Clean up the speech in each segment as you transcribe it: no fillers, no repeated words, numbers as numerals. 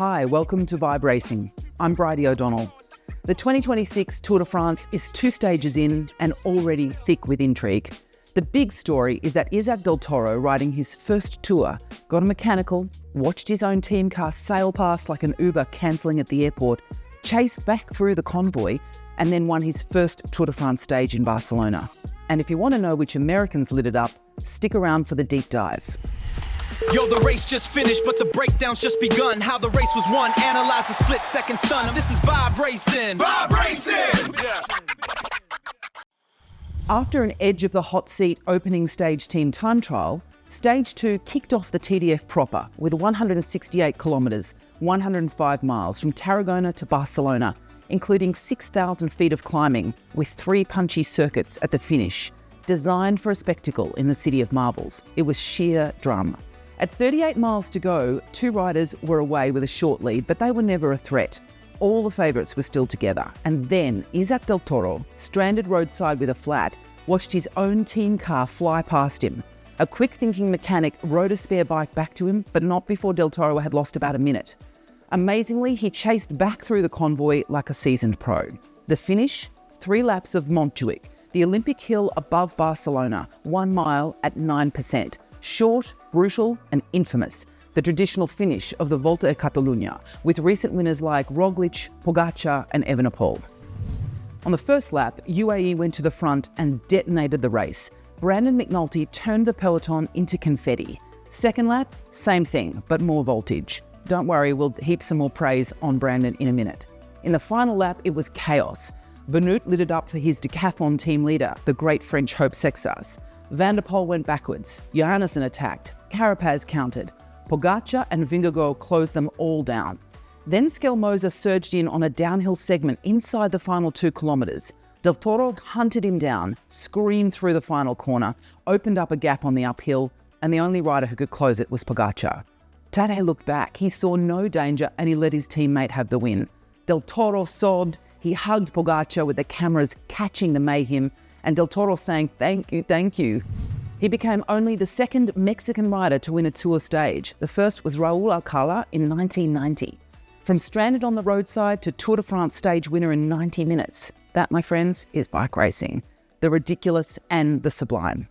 Hi, welcome to Vibe Racing. I'm Bridie O'Donnell. The 2026 Tour de France is 2 stages in and already thick with intrigue. The big story is that Isaac del Toro, riding his first tour, got a mechanical, watched his own team car sail past like an Uber cancelling at the airport, chased back through the convoy, and then won his first Tour de France stage in Barcelona. And if you want to know which Americans lit it up, stick around for the deep dive. Yo, the race just finished, but the breakdown's just begun. How the race was won, analyze the split-second stun. This is Vibe Racing. Vibe Racing! Yeah. After an edge of the hot seat opening stage team time trial, Stage 2 kicked off the TDF proper with 168 kilometres, 105 miles from Tarragona to Barcelona, including 6,000 feet of climbing with 3 punchy circuits at the finish. Designed for a spectacle in the City of Marbles, it was sheer drama. At 38 miles to go, 2 riders were away with a short lead, but they were never a threat. All the favourites were still together. And then Isaac del Toro, stranded roadside with a flat, watched his own team car fly past him. A quick-thinking mechanic rode a spare bike back to him, but not before del Toro had lost about a minute. Amazingly, he chased back through the convoy like a seasoned pro. The finish? 3 laps of Montjuic, the Olympic hill above Barcelona, 1 mile at 9%. Short, brutal and infamous, the traditional finish of the Volta a Catalunya, with recent winners like Roglic, Pogačar and Evenepoel. On the first lap, UAE went to the front and detonated the race. Brandon McNulty turned the peloton into confetti. Second lap, same thing, but more voltage. Don't worry, we'll heap some more praise on Brandon in a minute. In the final lap, it was chaos. Benoit lit it up for his decathlon team leader, the great French Hope Sexas. Van der Poel went backwards, Jorgenson attacked, Carapaz countered, Pogačar and Vingegaard closed them all down. Then Skelmoza surged in on a downhill segment inside the final 2 kilometres. Del Toro hunted him down, screamed through the final corner, opened up a gap on the uphill, and the only rider who could close it was Pogačar. Tadej looked back, he saw no danger and he let his teammate have the win. Del Toro sobbed, he hugged Pogačar with the cameras catching the mayhem, and Del Toro saying, thank you. He became only the 2nd Mexican rider to win a Tour stage. The first was Raul Alcala in 1990. From stranded on the roadside to Tour de France stage winner in 90 minutes. That, my friends, is bike racing. The ridiculous and the sublime.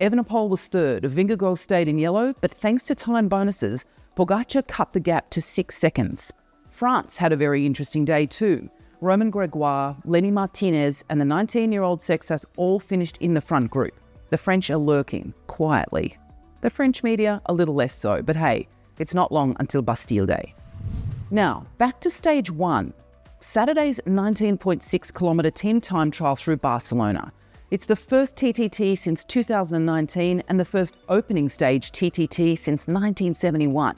Evenepoel was 3rd. Vingegaard stayed in yellow, but thanks to time bonuses, Pogačar cut the gap to 6 seconds. France had a very interesting day too. Romain Gregoire, Lenny Martinez and the 19-year-old Sexas all finished in the front group. The French are lurking, quietly. The French media a little less so, but hey, it's not long until Bastille Day. Now, back to stage 1. Saturday's 19.6 kilometre team time trial through Barcelona. It's the first TTT since 2019 and the first opening stage TTT since 1971.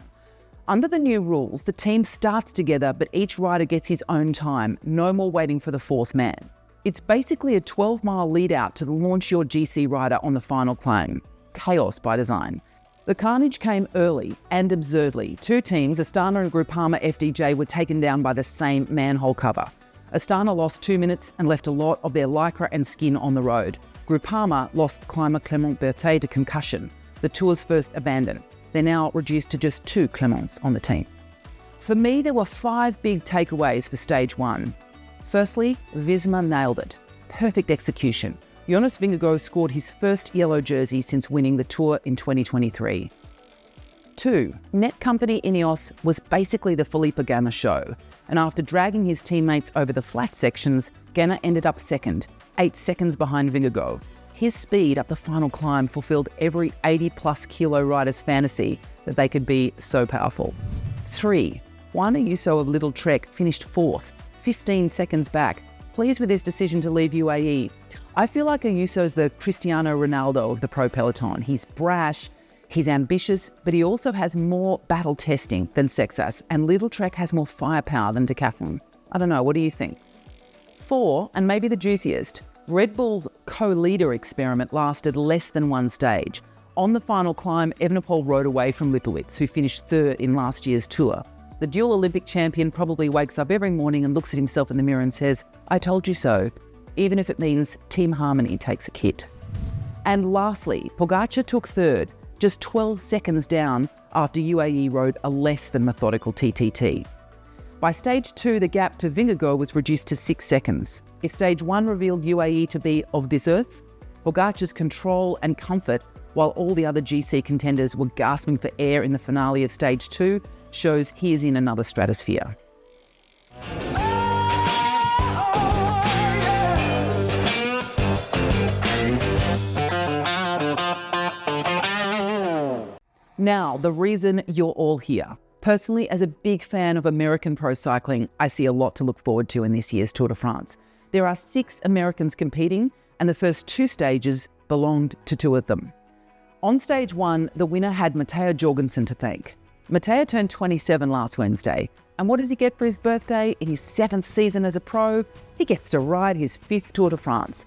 Under the new rules, the team starts together, but each rider gets his own time. No more waiting for the 4th man. It's basically a 12-mile lead out to launch your GC rider on the final climb. Chaos by design. The carnage came early and absurdly. 2 teams, Astana and Groupama FDJ, were taken down by the same manhole cover. Astana lost 2 minutes and left a lot of their lycra and skin on the road. Groupama lost climber Clement Berthet to concussion, the Tour's first abandon. They're now reduced to just 2 Clements on the team. For me, there were 5 big takeaways for stage 1. Firstly, Visma nailed it. Perfect execution. Jonas Vingegaard scored his first yellow jersey since winning the Tour in 2023. 2. Net company Ineos was basically the Felipe Ganna show, and after dragging his teammates over the flat sections, Ganna ended up 2nd, 8 seconds behind Vingegaard. His speed up the final climb fulfilled every 80-plus kilo rider's fantasy that they could be so powerful. 3. Juan Ayuso of Little Trek finished 4th, 15 seconds back, pleased with his decision to leave UAE. I feel like Ayuso's the Cristiano Ronaldo of the pro peloton. He's brash, he's ambitious, but he also has more battle testing than Sexas, and Little Trek has more firepower than Decathlon. I don't know, what do you think? 4, and maybe the juiciest, Red Bull's co-leader experiment lasted less than 1 stage. On the final climb, Evenepoel rode away from Lipowitz, who finished 3rd in last year's Tour. The dual Olympic champion probably wakes up every morning and looks at himself in the mirror and says, I told you so, even if it means team harmony takes a hit. And lastly, Pogačar took 3rd. just 12 seconds down after UAE rode a less than methodical TTT. By stage 2, the gap to Vingegaard was reduced to 6 seconds. If stage 1 revealed UAE to be of this earth, Pogačar's control and comfort, while all the other GC contenders were gasping for air in the finale of stage 2, shows he is in another stratosphere. Now, the reason you're all here. Personally, as a big fan of American pro cycling, I see a lot to look forward to in this year's Tour de France. There are 6 Americans competing, and the first 2 stages belonged to 2 of them. On stage 1, the winner had Matteo Jorgenson to thank. Matteo turned 27 last Wednesday, and what does he get for his birthday? In his 7th season as a pro, he gets to ride his 5th Tour de France.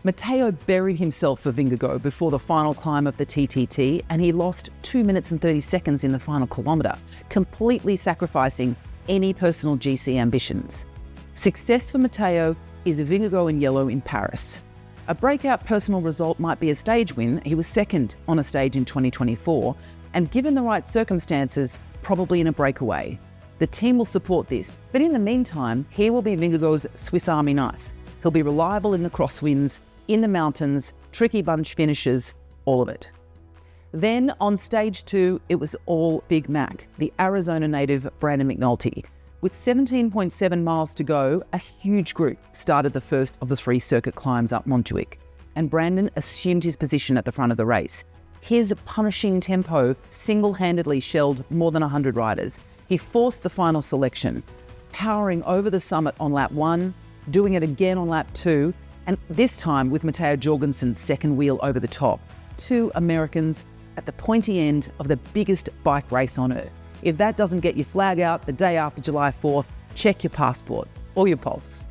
Matteo buried himself for Vingegaard before the final climb of the TTT, and he lost 2 minutes and 30 seconds in the final kilometre, completely sacrificing any personal GC ambitions. Success for Matteo is Vingegaard in yellow in Paris. A breakout personal result might be a stage win. He was 2nd on a stage in 2024, and given the right circumstances, probably in a breakaway. The team will support this, but in the meantime, he will be Vingegaard's Swiss Army knife. He'll be reliable in the crosswinds, in the mountains, tricky bunch finishes, all of it. Then on stage 2, it was all Big Mac, the Arizona native Brandon McNulty. With 17.7 miles to go, a huge group started the first of the 3 circuit climbs up Montjuic, and Brandon assumed his position at the front of the race. His punishing tempo single-handedly shelled more than 100 riders. He forced the final selection, powering over the summit on lap 1, doing it again on lap 2, and this time with Matteo Jorgenson's second wheel over the top. 2 Americans at the pointy end of the biggest bike race on earth. If that doesn't get your flag out the day after July 4th, check your passport or your pulse.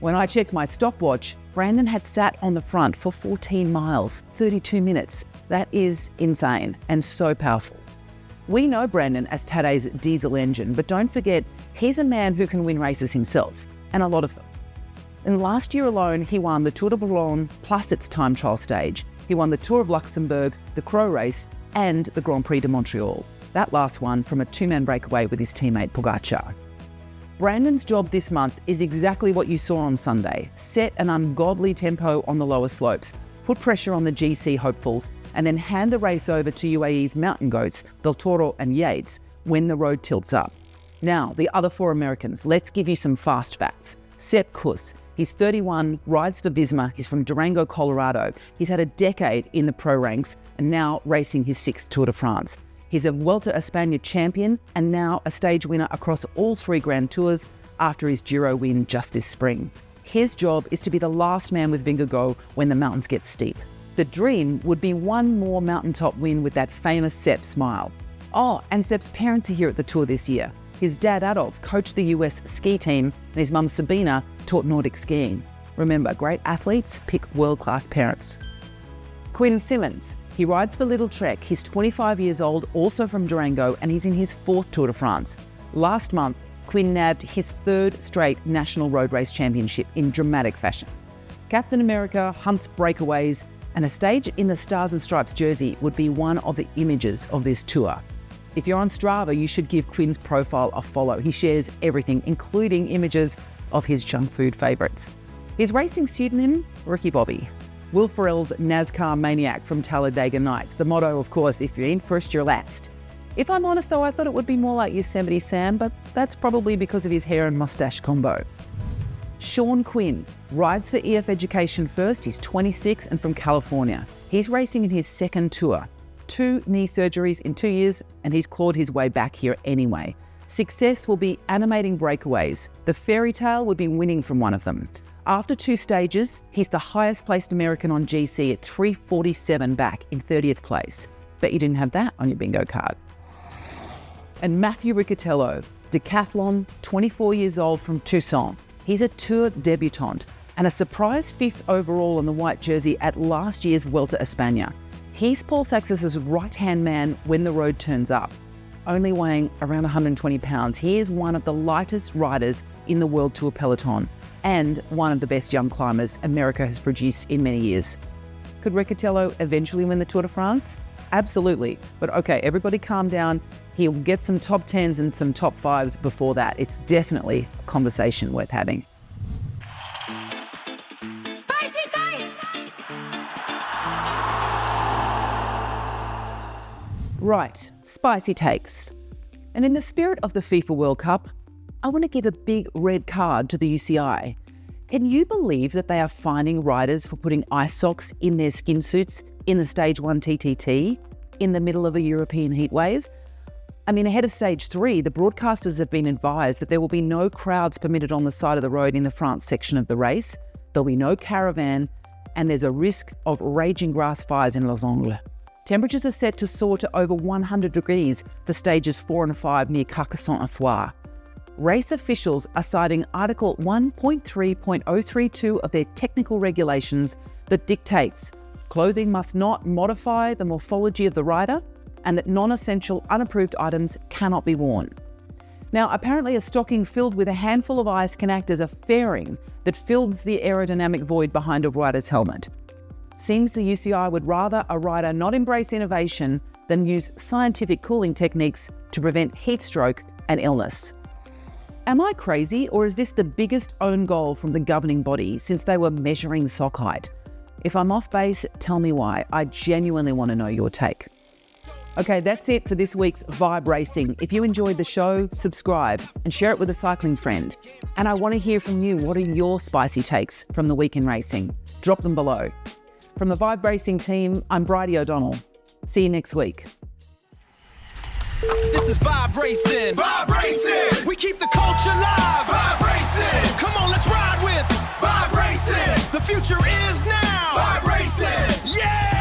When I checked my stopwatch, Brandon had sat on the front for 14 miles, 32 minutes. That is insane and so powerful. We know Brandon as Taddei's diesel engine, but don't forget, he's a man who can win races himself, and a lot of them. And last year alone, he won the Tour de Boulogne plus its time trial stage. He won the Tour of Luxembourg, the Crow Race, and the Grand Prix de Montreal. That last one from a 2-man breakaway with his teammate Pogačar. Brandon's job this month is exactly what you saw on Sunday. Set an ungodly tempo on the lower slopes, put pressure on the GC hopefuls, and then hand the race over to UAE's mountain goats, Del Toro and Yates, when the road tilts up. Now, the other 4 Americans, let's give you some fast facts. Sepp, he's 31, rides for Visma, he's from Durango, Colorado. He's had a decade in the pro ranks and now racing his 6th Tour de France. He's a Vuelta a España champion and now a stage winner across all 3 Grand Tours after his Giro win just this spring. His job is to be the last man with Vingegaard when the mountains get steep. The dream would be one more mountaintop win with that famous Sepp smile. Oh, and Sepp's parents are here at the Tour this year. His dad Adolf coached the US ski team and his mum Sabina taught Nordic skiing. Remember, great athletes pick world-class parents. Quinn Simmons, he rides for Little Trek. He's 25 years old, also from Durango, and he's in his 4th Tour de France. Last month, Quinn nabbed his 3rd straight national road race championship in dramatic fashion. Captain America hunts breakaways, and a stage in the Stars and Stripes jersey would be one of the images of this tour. If you're on Strava, you should give Quinn's profile a follow. He shares everything, including images of his junk food favourites. His racing pseudonym, Ricky Bobby. Will Ferrell's NASCAR maniac from Talladega Nights. The motto, of course, if you're in first, you're last. If I'm honest though, I thought it would be more like Yosemite Sam, but that's probably because of his hair and mustache combo. Sean Quinn rides for EF Education First. He's 26 and from California. He's racing in his 2nd tour. 2 knee surgeries in 2 years, and he's clawed his way back here anyway. Success will be animating breakaways. The fairy tale would be winning from one of them. After 2 stages, he's the highest placed American on GC at 347 back in 30th place. Bet you didn't have that on your bingo card. And Matthew Riccatello, decathlon, 24 years old from Tucson. He's a Tour debutant and a surprise 5th overall in the white jersey at last year's Vuelta a España. He's Paul Saxis's right-hand man when the road turns up. Only weighing around 120 pounds, he is one of the lightest riders in the World Tour peloton and one of the best young climbers America has produced in many years. Could Riccatello eventually win the Tour de France? Absolutely. But okay, everybody calm down. He'll get some top 10s and some top 5s before that. It's definitely a conversation worth having. Spicy Things! Right, spicy takes. And in the spirit of the FIFA World Cup, I want to give a big red card to the UCI. Can you believe that they are fining riders for putting ice socks in their skin suits in the Stage 1 TTT in the middle of a European heatwave? I mean, ahead of Stage 3, the broadcasters have been advised that there will be no crowds permitted on the side of the road in the France section of the race, there'll be no caravan, and there's a risk of raging grass fires in Los Angles. Temperatures are set to soar to over 100 degrees for Stages 4 and 5 near Carcassonne and Foire. Race officials are citing Article 1.3.032 of their technical regulations that dictates clothing must not modify the morphology of the rider and that non-essential unapproved items cannot be worn. Now, apparently a stocking filled with a handful of ice can act as a fairing that fills the aerodynamic void behind a rider's helmet. Seems the UCI would rather a rider not embrace innovation than use scientific cooling techniques to prevent heat stroke and illness. Am I crazy, or is this the biggest own goal from the governing body since they were measuring sock height? If I'm off base, tell me why. I genuinely want to know your take. Okay, that's it for this week's Vibe Racing. If you enjoyed the show, subscribe and share it with a cycling friend. And I want to hear from you. What are your spicy takes from the week in racing? Drop them below. From the Vibe Racing team, I'm Bridie O'Donnell. See you next week. This is Vibe Racing. Vibe Racing. We keep the culture live. Vibe Racing. Come on, let's ride with Vibe Racing. The future is now. Vibe Racing. Yeah.